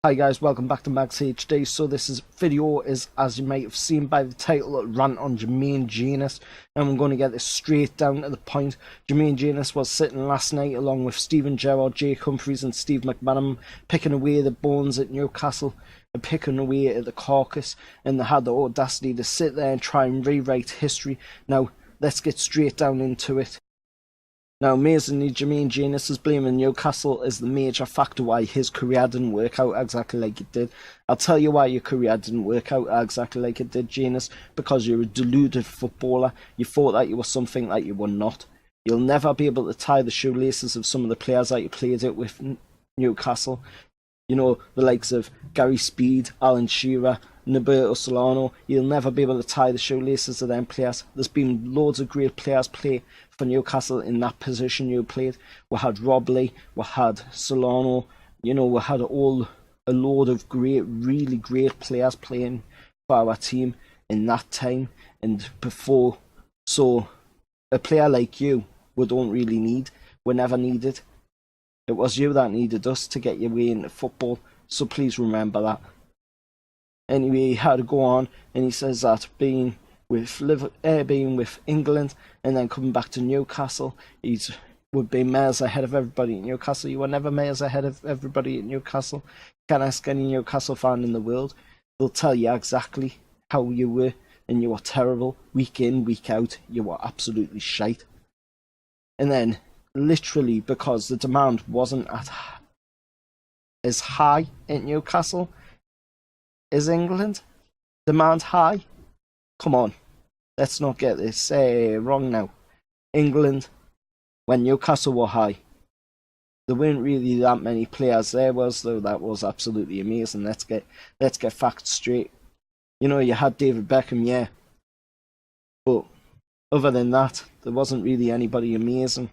Hi guys, welcome back to MAGS HD. So this video is, as you might have seen by the title, a rant on Jermaine Jenas, and we're going to get this straight down to the point. Jermaine Jenas was sitting last night along with Steven Gerrard, Jake Humphries and Steve McManaman, picking away the bones at Newcastle and picking away at the carcass, and they had the audacity to sit there and try and rewrite history. Now, let's get straight down into it. Now, amazingly, Jermaine Jenas is blaming Newcastle as the major factor why his career didn't work out exactly like it did. I'll tell you why your career didn't work out exactly like it did, Jenas, because you're a deluded footballer. You thought that you were something that you were not. You'll never be able to tie the shoelaces of some of the players that you played it with Newcastle. You know, the likes of Gary Speed, Alan Shearer, Roberto Solano. You'll never be able to tie the shoelaces of them players. There's been loads of great players play for Newcastle in that position you played. We had Robley, we had Solano, we had a load of really great players playing for our team in that time and before. So a player like you, we don't really need. We never needed. It was you that needed us to get your way into football, so please remember that. Anyway, he had to go on, and he says that being with England and then coming back to Newcastle, would be miles ahead of everybody at Newcastle. You were never miles ahead of everybody at Newcastle. You can't ask any Newcastle fan in the world. They'll tell you exactly how you were, and you were terrible. Week in, week out, you were absolutely shite. And then, literally, because the demand wasn't as high at Newcastle as England, demand high? Come on, let's not get this wrong now. England, when Newcastle were high, there weren't really that many players there, was there? That was absolutely amazing. Let's get facts straight. You had David Beckham, yeah, but other than that, there wasn't really anybody amazing.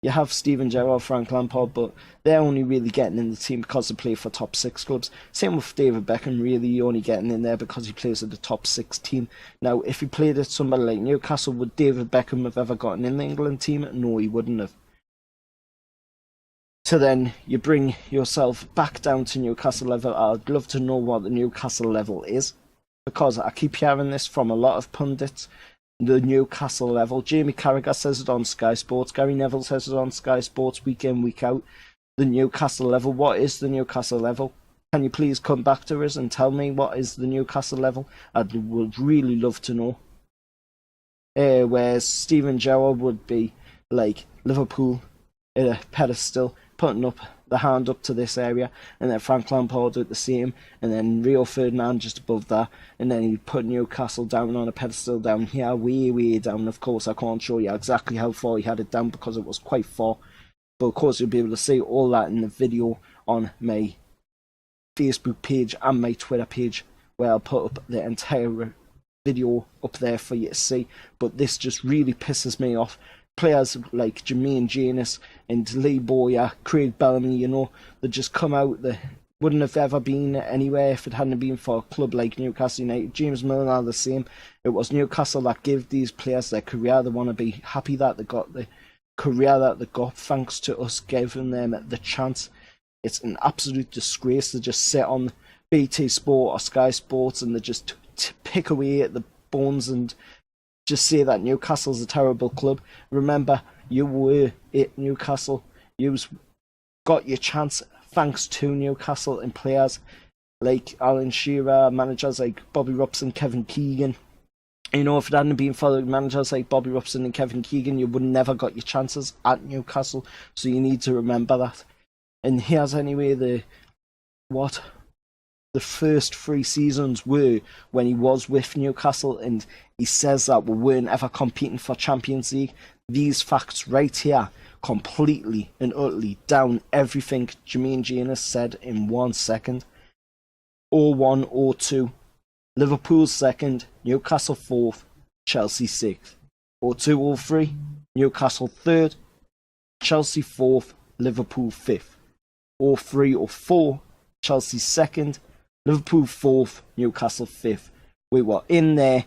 You have Steven Gerrard, Frank Lampard, but they're only really getting in the team because they play for top 6 clubs. Same with David Beckham, really only getting in there because he plays at the top 6 team. Now, if he played at somebody like Newcastle, would David Beckham have ever gotten in the England team? No, he wouldn't have. So then you bring yourself back down to Newcastle level. I'd love to know what the Newcastle level is, because I keep hearing this from a lot of pundits. The Newcastle level. Jamie Carragher says it on Sky Sports. Gary Neville says it on Sky Sports week in, week out. The Newcastle level. What is the Newcastle level? Can you please come back to us and tell me what is the Newcastle level? I would really love to know. Whereas Steven Gerrard would be like Liverpool at a pedestal, putting up the hand up to this area, and then Frank Lampard did the same, and then Rio Ferdinand just above that, and then he put Newcastle down on a pedestal down here, way down. Of course, I can't show you exactly how far he had it down because it was quite far, but of course you'll be able to see all that in the video on my Facebook page and my Twitter page, where I'll put up the entire video up there for you to see. But this just really pisses me off. Players like Jermaine Jenas and Lee Bowyer, Craig Bellamy, they just come out. They wouldn't have ever been anywhere if it hadn't been for a club like Newcastle United. James Milner, the same. It was Newcastle that gave these players their career. They want to be happy that they got the career that they got thanks to us giving them the chance. It's an absolute disgrace to just sit on BT Sport or Sky Sports and they just pick away at the bones and just say that Newcastle's a terrible club. Remember, you were at Newcastle. You got your chance thanks to Newcastle and players like Alan Shearer, managers like Bobby Robson, Kevin Keegan. If it hadn't been for the managers like Bobby Robson and Kevin Keegan, you would never got your chances at Newcastle. So you need to remember that. And here's anyway the first 3 seasons were when he was with Newcastle, and he says that we weren't ever competing for Champions League. These facts right here completely and utterly down everything Jermaine Jenas said in 1 second. 0-1, 0-2. Liverpool 2nd, Newcastle 4th, Chelsea 6th. 0-2, 0-3, Newcastle 3rd, Chelsea 4th, Liverpool 5th. 0-3, 0-4, Chelsea 2nd, Liverpool 4th, Newcastle 5th. We were in there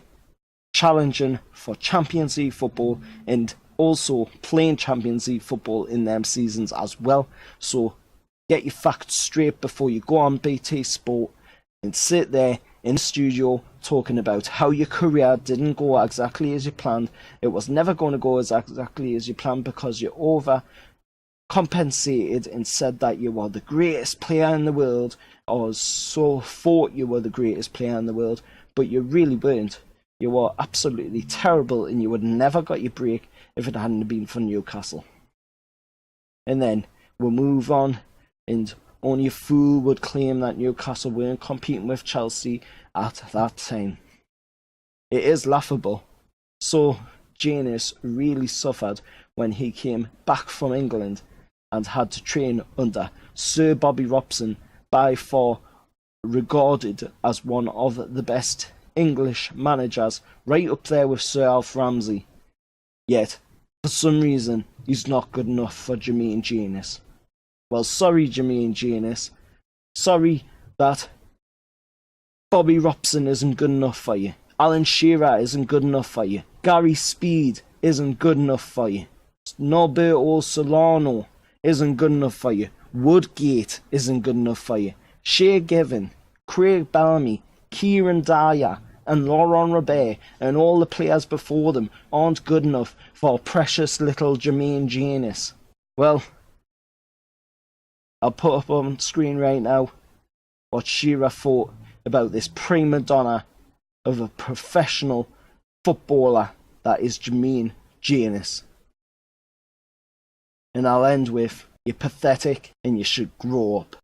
challenging for Champions League football and also playing Champions League football in them seasons as well. So get your facts straight before you go on BT Sport and sit there in the studio talking about how your career didn't go exactly as you planned. It was never going to go as exactly as you planned because you overcompensated and said that you were the greatest player in the world, or so thought you were the greatest player in the world, but you really weren't. You were absolutely terrible and you would never got your break if it hadn't been for Newcastle. And then we'll move on, and only a fool would claim that Newcastle weren't competing with Chelsea at that time. It is laughable. So Jenas really suffered when he came back from England and had to train under Sir Bobby Robson, by far regarded as one of the best English managers, right up there with Sir Alf Ramsey. Yet, for some reason, he's not good enough for Jermaine Jenas. Well, sorry, Jermaine Jenas. Sorry that Bobby Robson isn't good enough for you. Alan Shearer isn't good enough for you. Gary Speed isn't good enough for you. Norberto Solano isn't good enough for you. Woodgate isn't good enough for you. Shea Given, Craig Bellamy, Kieran Dyer and Laurent Robert and all the players before them aren't good enough for precious little Jermaine Jenas. Well, I'll put up on screen right now what Shearer thought about this prima donna of a professional footballer that is Jermaine Jenas. And I'll end with, you're pathetic and you should grow up.